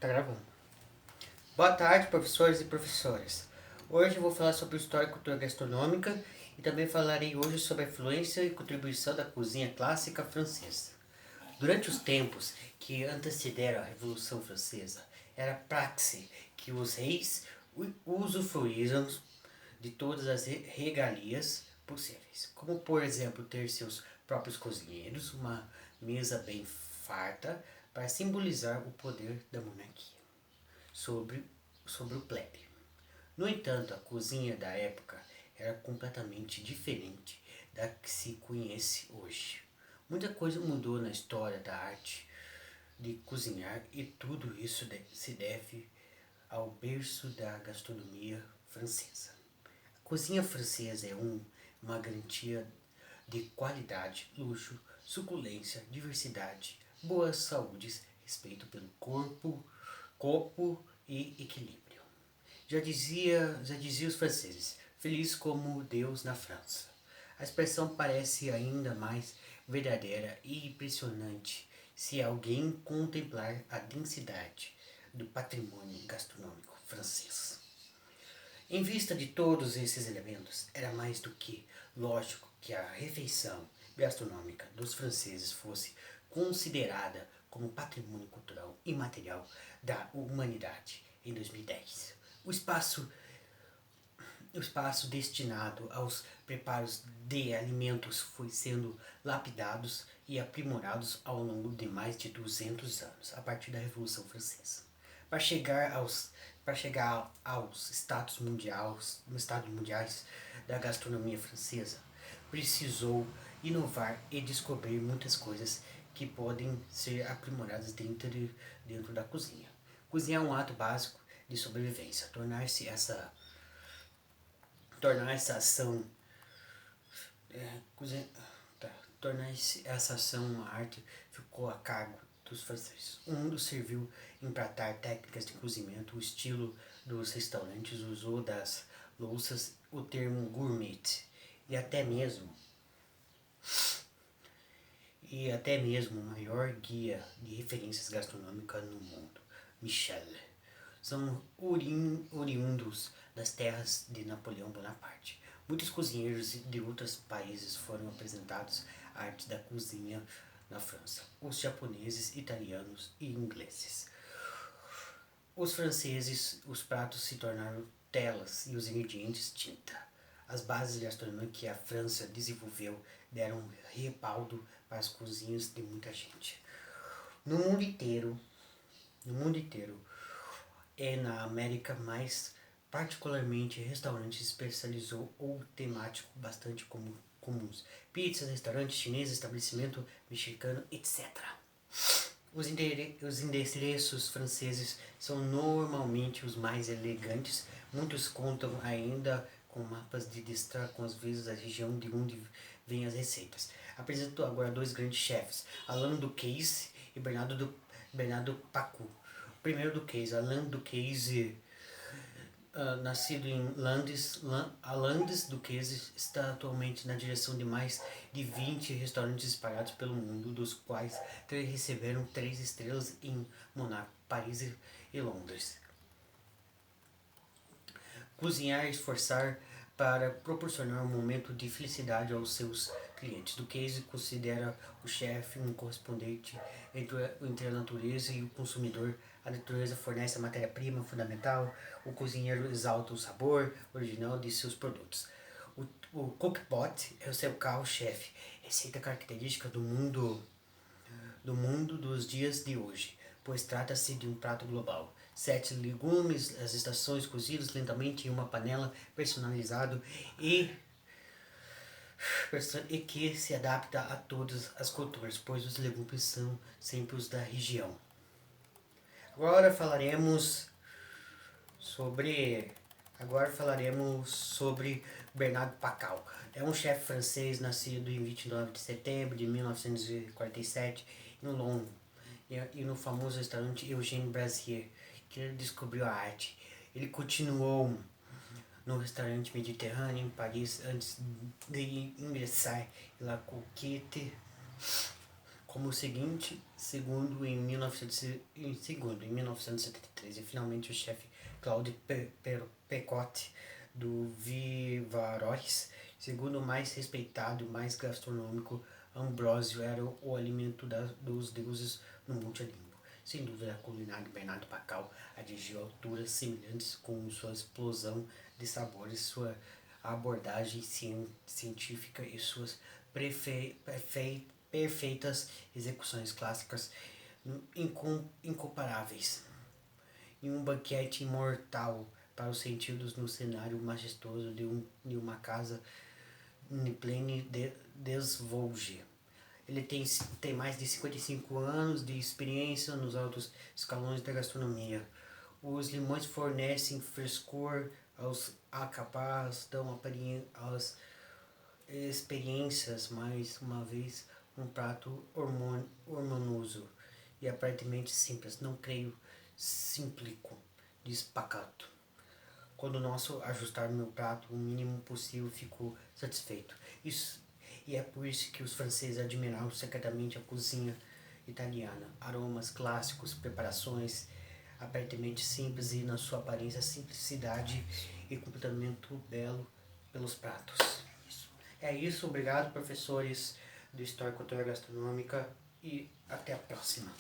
Tá gravando. Boa tarde, professores e professoras. Hoje eu vou falar sobre história e cultura gastronômica e também falarei hoje sobre a influência e contribuição da cozinha clássica francesa. Durante os tempos que antecederam a Revolução Francesa, era praxe que os reis usufruíram de todas as regalias possíveis, como por exemplo ter seus próprios cozinheiros, uma mesa bem farta para simbolizar o poder da monarquia sobre, sobre o plebe. No entanto, a cozinha da época era completamente diferente da que se conhece hoje. Muita coisa mudou na história da arte de cozinhar e tudo isso se deve ao berço da gastronomia francesa. A cozinha francesa é uma garantia de qualidade, luxo, suculência, diversidade, boa saúde, respeito pelo corpo e equilíbrio. Já dizia os franceses, feliz como Deus na França. A expressão parece ainda mais verdadeira e impressionante se alguém contemplar a densidade do patrimônio gastronômico francês. Em vista de todos esses elementos, era mais do que lógico que a refeição gastronômica dos franceses fosse considerada como patrimônio cultural imaterial da humanidade em 2010. O espaço, o espaço destinado aos preparos de alimentos foi sendo lapidados e aprimorados ao longo de mais de 200 anos, a partir da Revolução Francesa. Para chegar aos estados mundiais da gastronomia francesa, precisou inovar e descobrir muitas coisas que podem ser aprimoradas dentro da cozinha. Cozinhar é um ato básico de sobrevivência. Tornar essa ação cozinhar, tá, tornar essa ação uma arte ficou a cargo dos franceses. O mundo serviu empratar técnicas de cozimento, o estilo dos restaurantes usou das louças o termo gourmet e até mesmo o maior guia de referências gastronômicas no mundo, Michelin, são oriundos das terras de Napoleão Bonaparte. Muitos cozinheiros de outros países foram apresentados à arte da cozinha na França, os japoneses, italianos e ingleses. Os franceses, os pratos se tornaram telas e os ingredientes tinta. As bases gastronômicas que a França desenvolveu deram respaldo para as cozinhas de muita gente. No mundo inteiro, no mundo inteiro, é na América mais particularmente restaurantes especializou ou temático bastante comuns. Pizzas, restaurantes chineses, estabelecimento mexicano, etc. Os endereços franceses são normalmente os mais elegantes. Muitos contam ainda com mapas de destacam às vezes a região de onde vêm as receitas. Apresento agora dois grandes chefes, Alain Ducasse e Bernardo Pacou. O primeiro Ducasse, Alain Ducasse, nascido em Landes Duquesne, está atualmente na direção de mais de 20 restaurantes espalhados pelo mundo, dos quais receberam 3 estrelas em Monaco, Paris e Londres. Cozinhar e esforçar para proporcionar um momento de felicidade aos seus clientes. Duquesne considera o chefe um correspondente entre a natureza e o consumidor. A natureza fornece a matéria-prima fundamental, o cozinheiro exalta o sabor original de seus produtos. O cookpot é o seu carro-chefe, receita característica do mundo dos dias de hoje, pois trata-se de um prato global. 7 legumes, as estações cozidos lentamente em uma panela personalizado e que se adapta a todas as culturas, pois os legumes são sempre os da região. Agora falaremos sobre Bernard Pacau. É um chefe francês nascido em 29 de setembro de 1947 em Londres e no famoso restaurante Eugène Brazier, que ele descobriu a arte. Ele continuou no restaurante mediterrâneo em Paris antes de ingressar em La Coquette como o seguinte, segundo em 1973, e finalmente o chefe Claude Pecote do Vivarois, segundo o mais respeitado e mais gastronômico, Ambrósio era o alimento dos deuses no Monte Olimpo. Sem dúvida, a culinária de Bernardo Paccal atingiu alturas semelhantes com sua explosão de sabores, sua abordagem científica e suas perfeitas execuções clássicas incomparáveis. E um banquete imortal para os sentidos no cenário majestoso de uma casa em pleno desvolge. Ele tem mais de 55 anos de experiência nos altos escalões da gastronomia. Os limões fornecem frescor aos acabados, dão às experiências, mais uma vez, um prato hormoroso e aparentemente simples, não creio simplico, diz Pacato. Quando nosso ajustar meu prato o mínimo possível, ficou satisfeito. E é por isso que os franceses admiraram secretamente a cozinha italiana. Aromas clássicos, preparações aparentemente simples e na sua aparência simplicidade e complemento belo pelos pratos. É isso, obrigado professores do História e Cultura Gastronômica e até a próxima.